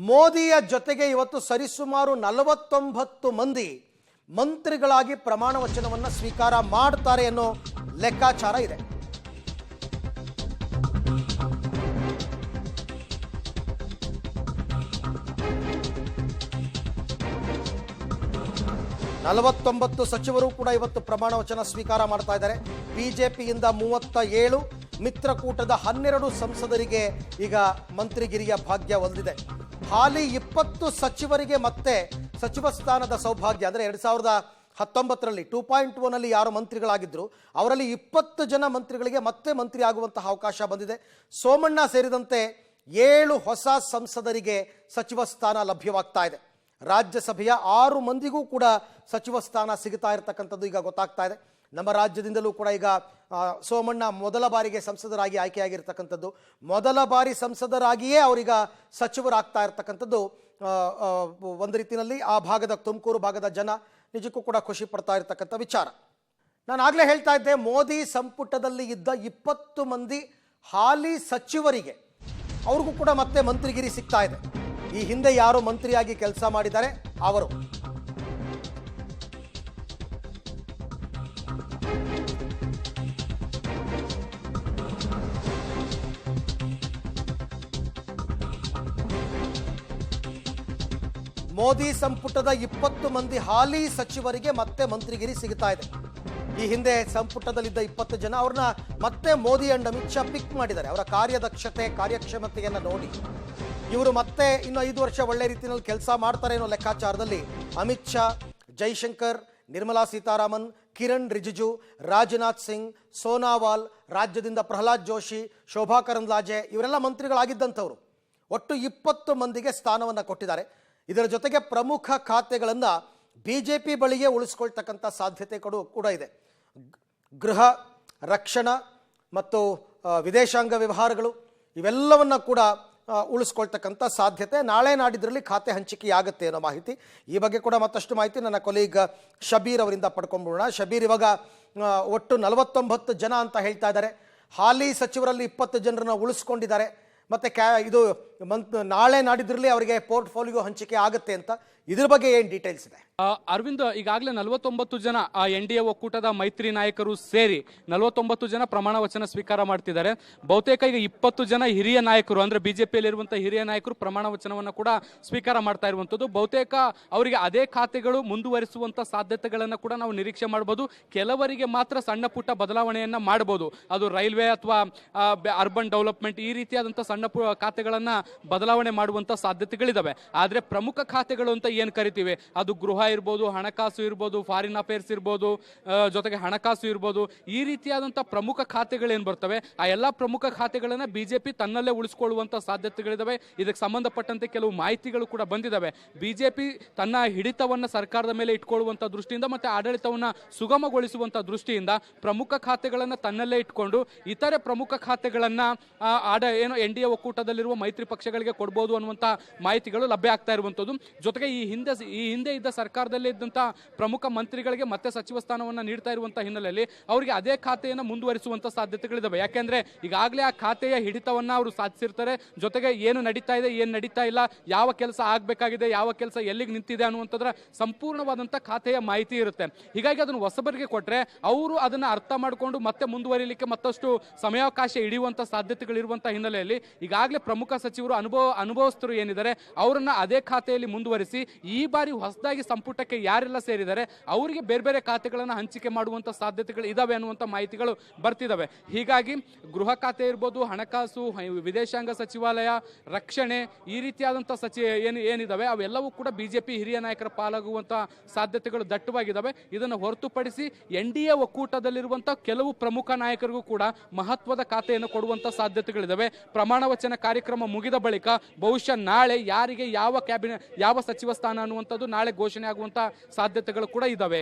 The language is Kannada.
ಮೋದಿಯ ಜೊತೆಗೆ ಇವತ್ತು ಸರಿಸುಮಾರು 49 ಮಂದಿ ಮಂತ್ರಿಗಳಾಗಿ ಪ್ರಮಾಣ ವಚನವನ್ನು ಸ್ವೀಕಾರ ಮಾಡ್ತಾರೆ ಅನ್ನೋ ಲೆಕ್ಕಾಚಾರ ಇದೆ. ನಲವತ್ತೊಂಬತ್ತು ಸಚಿವರು ಕೂಡ ಇವತ್ತು ಪ್ರಮಾಣ ವಚನ ಸ್ವೀಕಾರ ಮಾಡ್ತಾ ಇದ್ದಾರೆ. ಬಿಜೆಪಿಯಿಂದ 37, ಮಿತ್ರಕೂಟದ 12 ಸಂಸದರಿಗೆ ಈಗ ಮಂತ್ರಿಗಿರಿಯ ಭಾಗ್ಯ ಒಲಿದಿದೆ. ಹಾಲಿ 20 ಸಚಿವರಿಗೆ ಮತ್ತೆ ಸಚಿವ ಸ್ಥಾನದ ಸೌಭಾಗ್ಯ. ಅಂದರೆ 2019ರಲ್ಲಿ 2.1 ನಲ್ಲಿ ಯಾರು ಮಂತ್ರಿಗಳಾಗಿದ್ರು ಅವರಲ್ಲಿ 20 ಜನ ಮಂತ್ರಿಗಳಿಗೆ ಮತ್ತೆ ಮಂತ್ರಿ ಆಗುವಂತಹ ಅವಕಾಶ ಬಂದಿದೆ. ಸೋಮಣ್ಣ ಸೇರಿದಂತೆ 7 ಹೊಸ ಸಂಸದರಿಗೆ ಸಚಿವ ಸ್ಥಾನ ಲಭ್ಯವಾಗ್ತಾ ಇದೆ. ರಾಜ್ಯಸಭೆಯ 6 ಮಂದಿಗೂ ಕೂಡ ಸಚಿವ ಸ್ಥಾನ ಸಿಗುತ್ತಾ ಇರತಕ್ಕಂಥದ್ದು ಈಗ ಗೊತ್ತಾಗ್ತಾ ಇದೆ. ನಮ್ಮ ರಾಜ್ಯದಿಂದಲೂ ಕೂಡ ಈಗ ಸೋಮಣ್ಣ ಮೊದಲ ಬಾರಿಗೆ ಸಂಸದರಾಗಿ ಆಯ್ಕೆಯಾಗಿರ್ತಕ್ಕಂಥದ್ದು, ಮೊದಲ ಬಾರಿ ಸಂಸದರಾಗಿಯೇ ಅವರೀಗ ಸಚಿವರಾಗ್ತಾ ಇರ್ತಕ್ಕಂಥದ್ದು ಒಂದು ರೀತಿಯಲ್ಲಿ ಆ ಭಾಗದ ತುಮಕೂರು ಭಾಗದ ಜನ ನಿಜಕ್ಕೂ ಕೂಡ ಖುಷಿ ಪಡ್ತಾ ಇರ್ತಕ್ಕಂಥ ವಿಚಾರ. ನಾನು ಆಗಲೇ ಹೇಳ್ತಾ ಇದ್ದೆ, ಮೋದಿ ಸಂಪುಟದಲ್ಲಿ ಇದ್ದ 20 ಮಂದಿ ಹಾಲಿ ಸಚಿವರಿಗೆ ಅವ್ರಿಗೂ ಕೂಡ ಮತ್ತೆ ಮಂತ್ರಿಗಿರಿ ಸಿಗ್ತಾ ಇದೆ. ಈ ಹಿಂದೆ ಯಾರು ಮಂತ್ರಿಯಾಗಿ ಕೆಲಸ ಮಾಡಿದ್ದಾರೆ ಅವರು. ಮೋದಿ ಸಂಪುಟದ 20 ಮಂದಿ ಹಾಲಿ ಸಚಿವರಿಗೆ ಮತ್ತೆ ಮಂತ್ರಿಗಿರಿ ಸಿಗುತ್ತಾ ಇದೆ. ಈ ಹಿಂದೆ ಸಂಪುಟದಲ್ಲಿದ್ದ 20 ಜನ ಅವ್ರನ್ನ ಮತ್ತೆ ಮೋದಿ ಅಂಡ್ ಅಮಿತ್ ಶಾ ಪಿಕ್ ಮಾಡಿದ್ದಾರೆ. ಅವರ ಕಾರ್ಯದಕ್ಷತೆ ಕಾರ್ಯಕ್ಷಮತೆಯನ್ನು ನೋಡಿ ಇವರು ಮತ್ತೆ ಇನ್ನು 5 ವರ್ಷ ಒಳ್ಳೆ ರೀತಿಯಲ್ಲಿ ಕೆಲಸ ಮಾಡ್ತಾರೆ ಅನ್ನೋ ಲೆಕ್ಕಾಚಾರದಲ್ಲಿ ಅಮಿತ್ ಶಾ, ಜೈಶಂಕರ್, ನಿರ್ಮಲಾ ಸೀತಾರಾಮನ್, ಕಿರಣ್ ರಿಜಿಜು, ರಾಜನಾಥ್ ಸಿಂಗ್, ಸೋನಾವಾಲ್, ರಾಜ್ಯದಿಂದ ಪ್ರಹ್ಲಾದ್ ಜೋಶಿ, ಶೋಭಾ ಕರಂದ್ಲಾಜೆ ಇವರೆಲ್ಲ ಮಂತ್ರಿಗಳಾಗಿದ್ದಂಥವ್ರು. ಒಟ್ಟು 20 ಮಂದಿಗೆ ಸ್ಥಾನವನ್ನು ಕೊಟ್ಟಿದ್ದಾರೆ. ಇದರ ಜೊತೆಗೆ ಪ್ರಮುಖ ಖಾತೆಗಳನ್ನು ಬಿಜೆಪಿ ಬಳಿಗೆ ಉಳಿಸ್ಕೊಳ್ತಕ್ಕಂಥ ಸಾಧ್ಯತೆ ಕೂಡ ಇದೆ. ಗೃಹ, ರಕ್ಷಣಾ ಮತ್ತು ವಿದೇಶಾಂಗ ವ್ಯವಹಾರಗಳು ಇವೆಲ್ಲವನ್ನ ಕೂಡ ಉಳಿಸ್ಕೊಳ್ತಕ್ಕಂಥ ಸಾಧ್ಯತೆ ನಾಳೆ ನಾಡಿದ್ರಲ್ಲಿ ಖಾತೆ ಹಂಚಿಕೆಯಾಗುತ್ತೆ ಅನ್ನೋ ಮಾಹಿತಿ. ಈ ಬಗ್ಗೆ ಕೂಡ ಮತ್ತಷ್ಟು ಮಾಹಿತಿ ನನ್ನ ಕೊಲೀಗ್ ಶಬೀರ್ ಅವರಿಂದ ಪಡ್ಕೊಂಡ್ಬಿಡೋಣ. ಶಬೀರ್, ಇವಾಗ ಒಟ್ಟು 49 ಜನ ಅಂತ ಹೇಳ್ತಾ ಇದ್ದಾರೆ. ಹಾಲಿ ಸಚಿವರಲ್ಲಿ 20 ಜನರನ್ನ ಉಳಿಸ್ಕೊಂಡಿದ್ದಾರೆ. ಮತ್ತೆ ಇದು ನಾಳೆ ನಾಡಿದ್ರಲ್ಲಿ ಅವರಿಗೆ ಪೋರ್ಟ್ಫೋಲಿಯೋ ಹಂಚಿಕೆ ಆಗುತ್ತೆ ಅಂತ, ಇದ್ರ ಬಗ್ಗೆ ಏನು ಡೀಟೇಲ್ಸ್ ಇದೆ? ಅರವಿಂದ್, ಈಗಾಗಲೇ 49 ಜನ NDA ಒಕ್ಕೂಟದ ಮೈತ್ರಿ ನಾಯಕರು ಸೇರಿ 49 ಜನ ಪ್ರಮಾಣ ವಚನ ಸ್ವೀಕಾರ ಮಾಡ್ತಿದ್ದಾರೆ. ಬಹುತೇಕ ಈಗ 20 ಜನ ಹಿರಿಯ ನಾಯಕರು, ಅಂದ್ರೆ ಬಿಜೆಪಿಯಲ್ಲಿರುವಂತಹ ಹಿರಿಯ ನಾಯಕರು ಪ್ರಮಾಣ ವಚನವನ್ನು ಕೂಡ ಸ್ವೀಕಾರ ಮಾಡ್ತಾ ಇರುವಂತದ್ದು. ಬಹುತೇಕ ಅವರಿಗೆ ಅದೇ ಖಾತೆಗಳು ಮುಂದುವರಿಸುವಂತ ಸಾಧ್ಯತೆಗಳನ್ನ ಕೂಡ ನಾವು ನಿರೀಕ್ಷೆ ಮಾಡಬಹುದು. ಕೆಲವರಿಗೆ ಮಾತ್ರ ಸಣ್ಣ ಪುಟ್ಟ ಬದಲಾವಣೆಯನ್ನ ಮಾಡಬಹುದು. ಅದು ರೈಲ್ವೆ ಅಥವಾ ಅರ್ಬನ್ ಡೆವಲಪ್ಮೆಂಟ್ ಈ ರೀತಿಯಾದಂತಹ ಸಣ್ಣ ಖಾತೆಗಳನ್ನ ಬದಲಾವಣೆ ಮಾಡುವಂತ ಸಾಧ್ಯತೆಗಳಿದಾವೆ. ಆದ್ರೆ ಪ್ರಮುಖ ಖಾತೆಗಳು ಅಂತ ಏನ್ ಕರಿತೀವಿ, ಅದು ಗೃಹ ಇರ್ಬೋದು, ಹಣಕಾಸು ಇರ್ಬೋದು, ಫಾರಿನ್ ಅಫೇರ್ಸ್ ಇರ್ಬೋದು, ಜೊತೆಗೆ ಹಣಕಾಸು ಇರ್ಬೋದು, ಈ ರೀತಿಯಾದಂತಹ ಪ್ರಮುಖ ಖಾತೆಗಳೇನ್ ಬರ್ತವೆ ಆ ಎಲ್ಲಾ ಪ್ರಮುಖ ಖಾತೆಗಳನ್ನ ಬಿಜೆಪಿ ತನ್ನಲ್ಲೇ ಉಳಿಸಿಕೊಳ್ಳುವಂತ ಸಾಧ್ಯತೆಗಳಿದಾವೆ. ಇದಕ್ಕೆ ಸಂಬಂಧಪಟ್ಟಂತೆ ಕೆಲವು ಮಾಹಿತಿಗಳು ಕೂಡ ಬಂದಿದ್ದಾವೆ. ಬಿಜೆಪಿ ತನ್ನ ಹಿಡಿತವನ್ನ ಸರ್ಕಾರದ ಮೇಲೆ ಇಟ್ಕೊಳ್ಳುವಂತ ದೃಷ್ಟಿಯಿಂದ ಮತ್ತೆ ಆಡಳಿತವನ್ನ ಸುಗಮಗೊಳಿಸುವಂತ ದೃಷ್ಟಿಯಿಂದ ಪ್ರಮುಖ ಖಾತೆಗಳನ್ನ ತನ್ನಲ್ಲೇ ಇಟ್ಕೊಂಡು ಇತರೆ ಪ್ರಮುಖ ಖಾತೆಗಳನ್ನ NDA ಒಕ್ಕೂಟದಲ್ಲಿರುವ ಮೈತ್ರಿ ಪಕ್ಷಗಳಿಗೆ ಕೊಡಬಹುದು ಅನ್ನುವಂತ ಮಾಹಿತಿಗಳು ಲಭ್ಯ ಆಗ್ತಾ ಇರುವಂತದ್ದು. ಜೊತೆಗೆ ಈ ಹಿಂದೆ ಇದ್ದ ಸರ್ಕಾರದಲ್ಲಿ ಇದ್ದಂತಹ ಪ್ರಮುಖ ಮಂತ್ರಿಗಳಿಗೆ ಮತ್ತೆ ಸಚಿವ ಸ್ಥಾನವನ್ನ ನೀಡ್ತಾ ಇರುವಂತಹ ಹಿನ್ನೆಲೆಯಲ್ಲಿ ಅವರಿಗೆ ಅದೇ ಖಾತೆಯನ್ನು ಮುಂದುವರಿಸುವಂತ ಸಾಧ್ಯತೆಗಳಿದಾವೆ. ಯಾಕೆಂದ್ರೆ ಈಗಾಗಲೇ ಆ ಖಾತೆಯ ಹಿಡಿತವನ್ನ ಅವರು ಸಾಧಿಸಿರ್ತಾರೆ. ಜೊತೆಗೆ ಏನು ನಡೀತಾ ಇದೆ, ಏನು ನಡೀತಾ ಇಲ್ಲ, ಯಾವ ಕೆಲಸ ಆಗ್ಬೇಕಾಗಿದೆ, ಯಾವ ಕೆಲಸ ಎಲ್ಲಿಗೆ ನಿಂತಿದೆ ಅನ್ನುವಂಥದ್ರ ಸಂಪೂರ್ಣವಾದಂತ ಖಾತೆಯ ಮಾಹಿತಿ ಇರುತ್ತೆ. ಹೀಗಾಗಿ ಅದನ್ನು ಹೊಸಬರಿಗೆ ಕೊಟ್ರೆ ಅವರು ಅದನ್ನ ಅರ್ಥ ಮಾಡಿಕೊಂಡು ಮತ್ತೆ ಮುಂದುವರಿಲಿಕ್ಕೆ ಮತ್ತಷ್ಟು ಸಮಯಾವಕಾಶ ಹಿಡಿಯುವಂತ ಸಾಧ್ಯತೆಗಳಿರುವಂತಹ ಹಿನ್ನೆಲೆಯಲ್ಲಿ ಈಗಾಗಲೇ ಪ್ರಮುಖ ಸಚಿವರು ಅನುಭವಸ್ಥರು ಏನಿದ್ದಾರೆ ಅವರನ್ನ ಅದೇ ಖಾತೆಯಲ್ಲಿ ಮುಂದುವರಿಸಿ ಈ ಬಾರಿ ಹೊಸದಾಗಿ ಸಂಪುಟಕ್ಕೆ ಯಾರೆಲ್ಲ ಸೇರಿದ್ದಾರೆ ಅವರಿಗೆ ಬೇರೆ ಬೇರೆ ಖಾತೆಗಳನ್ನು ಹಂಚಿಕೆ ಮಾಡುವಂತ ಸಾಧ್ಯತೆಗಳು ಇದಾವೆ ಅನ್ನುವಂಥ ಮಾಹಿತಿಗಳು ಬರ್ತಿದಾವೆ. ಹೀಗಾಗಿ ಗೃಹ ಖಾತೆ ಇರ್ಬೋದು, ಹಣಕಾಸು, ವಿದೇಶಾಂಗ ಸಚಿವಾಲಯ, ರಕ್ಷಣೆ ಈ ರೀತಿಯಾದಂತಹ ಏನಿದಾವೆ ಅವೆಲ್ಲವೂ ಕೂಡ ಬಿಜೆಪಿ ಹಿರಿಯ ನಾಯಕರ ಪಾಲಾಗುವಂತ ಸಾಧ್ಯತೆಗಳು ದಟ್ಟವಾಗಿದ್ದಾವೆ. ಇದನ್ನು ಹೊರತುಪಡಿಸಿ NDA ಒಕ್ಕೂಟದಲ್ಲಿರುವಂತಹ ಕೆಲವು ಪ್ರಮುಖ ನಾಯಕರಿಗೂ ಕೂಡ ಮಹತ್ವದ ಖಾತೆಯನ್ನು ಕೊಡುವಂತ ಸಾಧ್ಯತೆಗಳಿದಾವೆ. ಪ್ರಮಾಣ ವಚನ ಕಾರ್ಯಕ್ರಮ ಮುಗಿದ ಬಳಿಕ ಬಹುಶಃ ನಾಳೆ ಯಾರಿಗೆ ಯಾವ ಸಚಿವ ಸ್ಥಾನ ಅನ್ನುವಂಥದ್ದು ನಾಳೆ ಘೋಷಣೆ ಆಗುವಂತ ಸಾಧ್ಯತೆಗಳು ಕೂಡ ಇದಾವೆ.